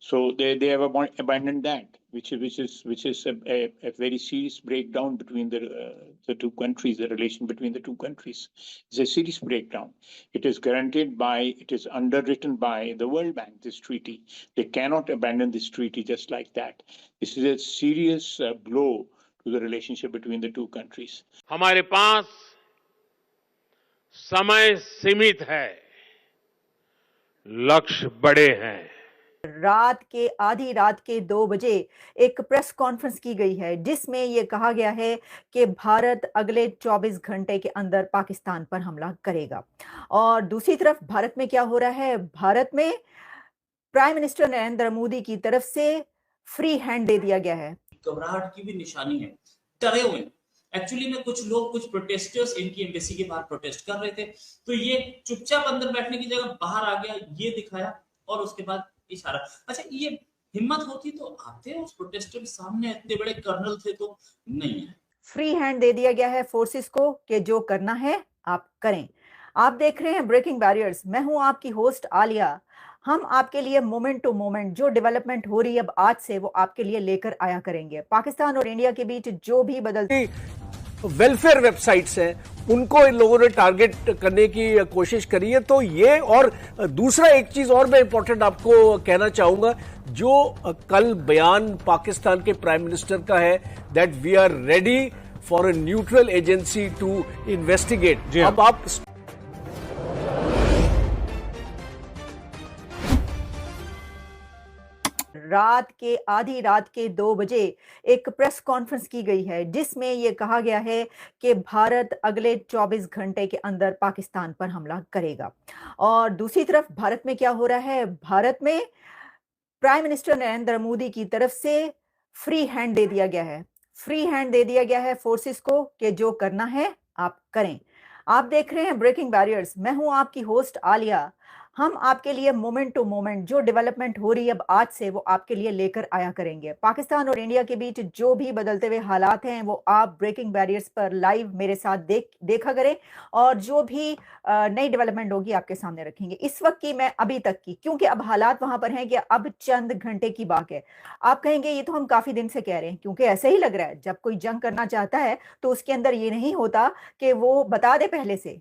So they have abandoned that, which is a very serious breakdown between the two countries. The relation between the two countries is a serious breakdown. It is underwritten by the World Bank. This treaty, they cannot abandon this treaty just like that. This is a serious blow to the relationship between the two countries. हमारे पास समय सीमित है, लक्ष्य बड़े हैं। आधी रात के 2 बजे एक प्रेस कॉन्फ्रेंस की गई है जिसमें यह कहा गया है कि भारत अगले 24 घंटे के अंदर पाकिस्तान पर हमला करेगा। और दूसरी तरफ भारत में क्या हो रहा है? भारत में प्राइम मिनिस्टर नरेंद्र मोदी की तरफ से फ्री हैंड दे दिया गया है। घबराहट की भी निशानी है, डरे हुए हैं। एक्चुअली में कुछ लोग, कुछ प्रोटेस्टर्स इनकी एम्बेसी के बाहर प्रोटेस्ट कर रहे थे, तो ये चुपचाप अंदर बैठने की जगह बाहर आ गया, ये दिखाया और उसके बाद इशारा। अच्छा, ये हिम्मत होती तो आते उस प्रोटेस्टर के सामने, इतने बड़े कर्नल थे तो नहीं है। फ्री हैंड दे दिया गया है फोर्सेस को कि जो करना है आप करें। आप देख रहे हैं ब्रेकिंग बैरियर्स। मैं हूं आपकी होस्ट आलिया। हम आपके लिए मोमेंट टू मोमेंट जो डेवलपमेंट हो रही है अब आज से, वो आपके लिए लेकर आया करेंगे। पाकिस्तान और इंडिया के बीच जो भी बदलती वेलफेयर वेबसाइट्स हैं उनको इन लोगों ने टारगेट करने की कोशिश करी है। तो ये, और दूसरा एक चीज और मैं इंपॉर्टेंट आपको कहना चाहूंगा, जो कल बयान पाकिस्तान के प्राइम मिनिस्टर का है that we are ready for a neutral agency to investigate. अब आप आधी रात के 2 बजे एक प्रेस कॉन्फ्रेंस की गई है जिसमें यह कहा गया है कि भारत अगले 24 घंटे के अंदर पाकिस्तान पर हमला करेगा। और दूसरी तरफ भारत में क्या हो रहा है? भारत में प्राइम मिनिस्टर नरेंद्र मोदी की तरफ से फ्री हैंड दे दिया गया है। फ्री हैंड दे दिया गया है फोर्सेस को कि जो करना है आप करें। आप देख रहे हैं ब्रेकिंग बैरियर्स। मैं हूं आपकी होस्ट आलिया। हम आपके लिए मोमेंट टू मोमेंट जो डेवलपमेंट हो रही है अब आज से, वो आपके लिए लेकर आया करेंगे। पाकिस्तान और इंडिया के बीच जो भी बदलते हुए हालात हैं वो आप ब्रेकिंग बैरियर्स पर लाइव मेरे साथ देखा करें, और जो भी नई डेवलपमेंट होगी आपके सामने रखेंगे। इस वक्त की मैं अभी तक की, क्योंकि अब हालात वहां पर हैं कि अब चंद घंटे की बात है। आप कहेंगे ये तो हम काफी दिन से कह रहे हैं, क्योंकि ऐसा ही लग रहा है जब कोई जंग करना चाहता है तो उसके अंदर ये नहीं होता कि वो बता दे पहले से।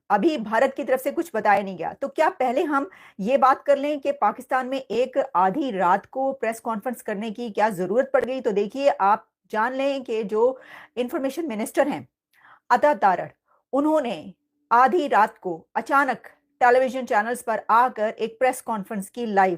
अभी भारत की तरफ से कुछ बताया नहीं गया। तो क्या पहले हम ये बात कर लें कि पाकिस्तान में एक आधी रात को प्रेस कॉन्फ्रेंस करने की क्या जरूरत पड़ गई? तो देखिए, आप जान लें कि जो इंफॉर्मेशन मिनिस्टर हैं अता तारड़, उन्होंने आधी रात को अचानक टेलीविजन चैनल्स पर आकर एक प्रेस कॉन्फ्रेंस की लाइव,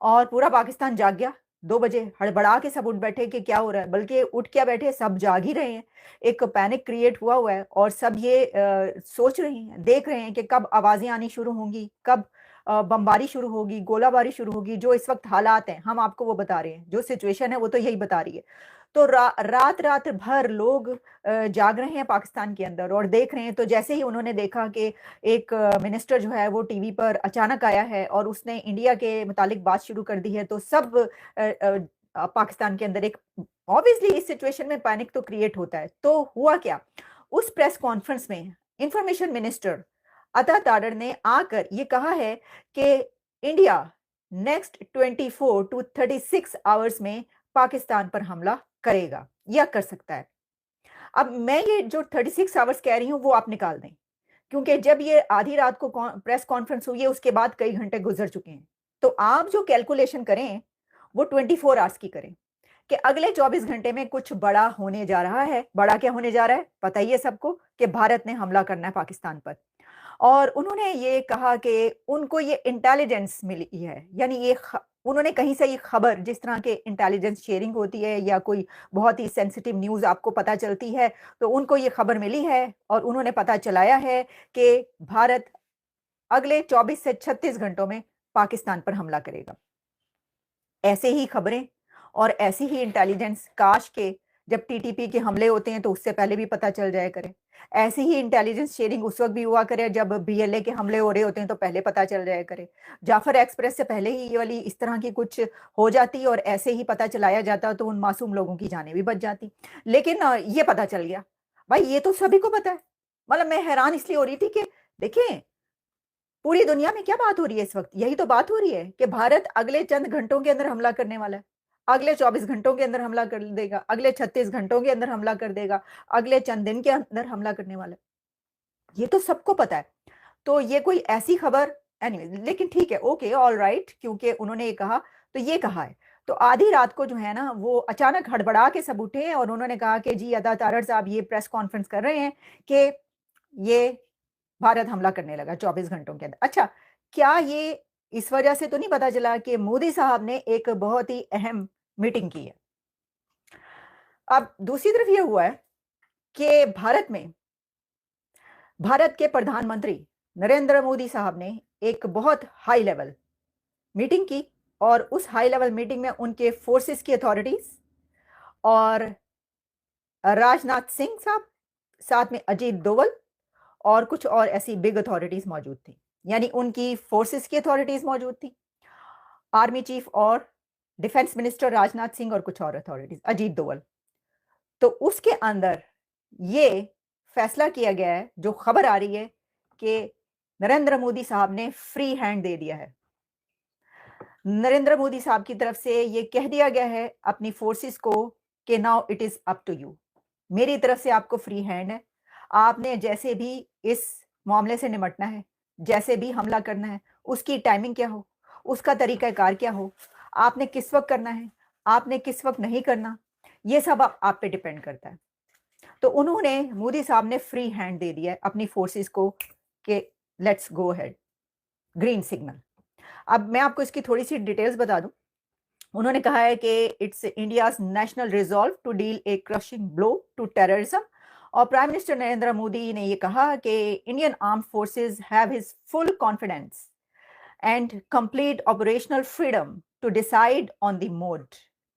और पूरा पाकिस्तान जाग गया। 2 बजे हड़बड़ा के सब उठ बैठे कि क्या हो रहा है, बल्कि उठ क्या बैठे, सब जाग ही रहे हैं। एक पैनिक क्रिएट हुआ है और सब ये सोच रहे हैं, देख रहे हैं कि कब आवाजें आनी शुरू होंगी, कब बमबारी शुरू होगी, गोलाबारी शुरू होगी। जो इस वक्त हालात हैं हम आपको वो बता रहे हैं, जो सिचुएशन है वो तो यही बता रही है। तो रात भर लोग जाग रहे हैं पाकिस्तान के अंदर और देख रहे हैं। तो जैसे ही उन्होंने देखा कि एक मिनिस्टर जो है वो टीवी पर अचानक आया है और उसने इंडिया के मुतालिक बात शुरू कर दी है, तो सब पाकिस्तान के अंदर एक, ऑब्वियसली इस सिचुएशन में पैनिक तो क्रिएट होता है। तो हुआ क्या? उस प्रेस कॉन्फ्रेंस में इंफॉर्मेशन मिनिस्टर अता तारड़ ने आकर ये कहा है कि इंडिया नेक्स्ट 24 टू 36 आवर्स में पाकिस्तान पर हमला करेगा या कर सकता है। अब मैं ये जो 36 आवर्स कह रही हूं वो आप निकाल दें, क्योंकि जब ये आधी रात को प्रेस कॉन्फ्रेंस हुई है उसके बाद कई घंटे गुजर चुके हैं। तो आप जो कैलकुलेशन करें वो 24 आवर्स की करें कि अगले 24 घंटे में कुछ बड़ा होने जा रहा है। बड़ा क्या होने जा रहा है पता ही है सबको, कि भारत ने हमला करना है पाकिस्तान पर। और उन्होंने ये कहा कि उनको ये इंटेलिजेंस मिली है, यानी ये उन्होंने कहीं से ये खबर, जिस तरह के इंटेलिजेंस शेयरिंग होती है या कोई बहुत ही सेंसिटिव न्यूज़ आपको पता चलती है, तो उनको ये खबर मिली है और उन्होंने पता चलाया है कि भारत अगले 24 से 36 घंटों में पाकिस्तान पर हमला करेगा। ऐसे ही खबरें और ऐसी ही इंटेलिजेंस काश के जब टीटीपी के हमले होते हैं तो उससे पहले भी पता चल जाया करे। ऐसी ही इंटेलिजेंस शेयरिंग उस वक्त भी हुआ करे जब बीएलए के हमले हो रहे होते हैं तो पहले पता चल जाया करे। जाफर एक्सप्रेस से पहले ही ये वाली इस तरह की कुछ हो जाती और ऐसे ही पता चलाया जाता तो उन मासूम लोगों की जानें भी बच जाती। लेकिन ये पता चल गया। भाई ये तो सभी को पता है। मतलब मैं हैरान इसलिए हो रही थी कि देखें, पूरी दुनिया में क्या बात हो रही है इस वक्त? यही तो बात हो रही है कि भारत अगले चंद घंटों के अंदर हमला करने वाला है, अगले 24 घंटों के अंदर हमला कर देगा, अगले 36 घंटों के अंदर हमला कर देगा, अगले चंद दिन के अंदर हमला करने वाला है। ये तो सबको पता है। तो ये कोई ऐसी खबर एनीवे, लेकिन ठीक है, ओके, ऑल राइट, क्योंकि उन्होंने ये कहा तो ये कहा है। तो आधी रात को जो है ना, वो अचानक हड़बड़ा के सब उठे और उन्होंने कहा कि जी अदा तारड़ साहब ये प्रेस कॉन्फ्रेंस कर रहे हैं कि ये भारत हमला करने लगा 24 घंटों के अंदर। अच्छा, क्या ये इस वजह से तो नहीं पता चला कि मोदी साहब ने एक बहुत ही अहम मीटिंग की है? अब दूसरी तरफ ये हुआ है कि भारत के प्रधानमंत्री नरेंद्र मोदी साहब ने एक बहुत हाई लेवल मीटिंग की और उस हाई लेवल मीटिंग में उनके फोर्सेस की अथॉरिटीज और राजनाथ सिंह साहब, साथ में अजीत डोवल और कुछ और ऐसी बिग अथॉरिटीज मौजूद थी। यानी उनकी फोर्सेस की अथॉरिटीज मौजूद थी, आर्मी चीफ और डिफेंस मिनिस्टर राजनाथ सिंह और कुछ और अथॉरिटीज, अजीत डोवल। तो उसके अंदर ये फैसला किया गया है, जो खबर आ रही है कि नरेंद्र मोदी साहब ने फ्री हैंड दे दिया है। नरेंद्र मोदी साहब की तरफ से ये कह दिया गया है अपनी फोर्सेस को कि now it is up to you, मेरी तरफ से आपको फ्री हैंड है। आपने जैसे भी इस मामले से निपटना है, जैसे भी हमला करना है, उसकी टाइमिंग क्या हो, उसका तरीकाकार क्या हो, आपने किस वक्त करना है, आपने किस वक्त नहीं करना, ये सब आप पे डिपेंड करता है। तो उन्होंने, मोदी साहब ने फ्री हैंड दे दिया है अपनी फोर्सेस को कि let's go ahead, green signal. अब मैं आपको इसकी थोड़ी सी डिटेल्स बता दूं। उन्होंने कहा है कि it's India's national resolve to deal a crushing blow to terrorism. और प्राइम मिनिस्टर नरेंद्र मोदी ने ये कहा कि Indian arm forces have his full confidence and complete operational freedom to decide on the mode,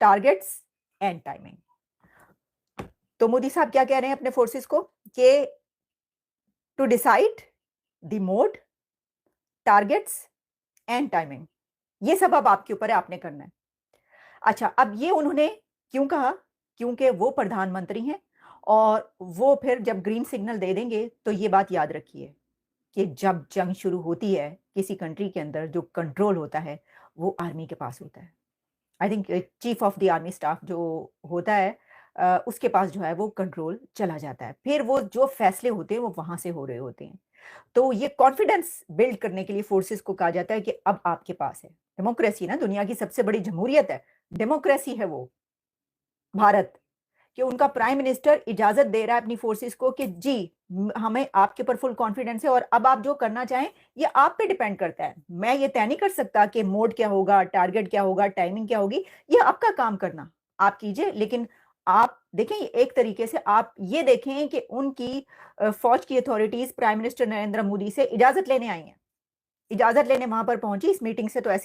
targets and timing. तो मोदी साहब क्या कह रहे हैं अपने फोर्सेस को कि to decide the mode, targets and timing, ये सब अब आपके ऊपर है, आपने करना है। अच्छा, अब ये उन्होंने क्यों कहा? क्योंकि वो प्रधानमंत्री हैं और वो फिर जब ग्रीन सिग्नल दे देंगे तो ये बात याद रखिए कि जब जंग शुरू होती है किसी कंट्री के अंदर, जो कंट्रोल होता है वो आर्मी के पास होता है। I think chief of the army staff जो होता है उसके पास जो है वो कंट्रोल चला जाता है, फिर वो जो फैसले होते हैं वो वहां से हो रहे होते हैं। तो ये कॉन्फिडेंस बिल्ड करने के लिए फोर्सेस को कहा जाता है कि अब आपके पास है। डेमोक्रेसी ना, दुनिया की सबसे बड़ी जमहूरियत है, डेमोक्रेसी है वो भारत, कि उनका प्राइम मिनिस्टर इजाजत दे रहा है अपनी फोर्सेस को कि जी हमें आपके ऊपर फुल कॉन्फिडेंस है और अब आप जो करना चाहें ये आप पे डिपेंड करता है। मैं ये तय नहीं कर सकता कि मोड क्या होगा, टारगेट क्या होगा, टाइमिंग क्या होगी, ये आपका काम करना, आप कीजिए। लेकिन आप देखें, एक तरीके से आप ये देखें कि उनकी फौज की authorities prime minister Narendra Modi से इजाजत लेने आई हैं, इजाजत लेने वहां पर पहुंची इस मीटिंग से, तो ऐसी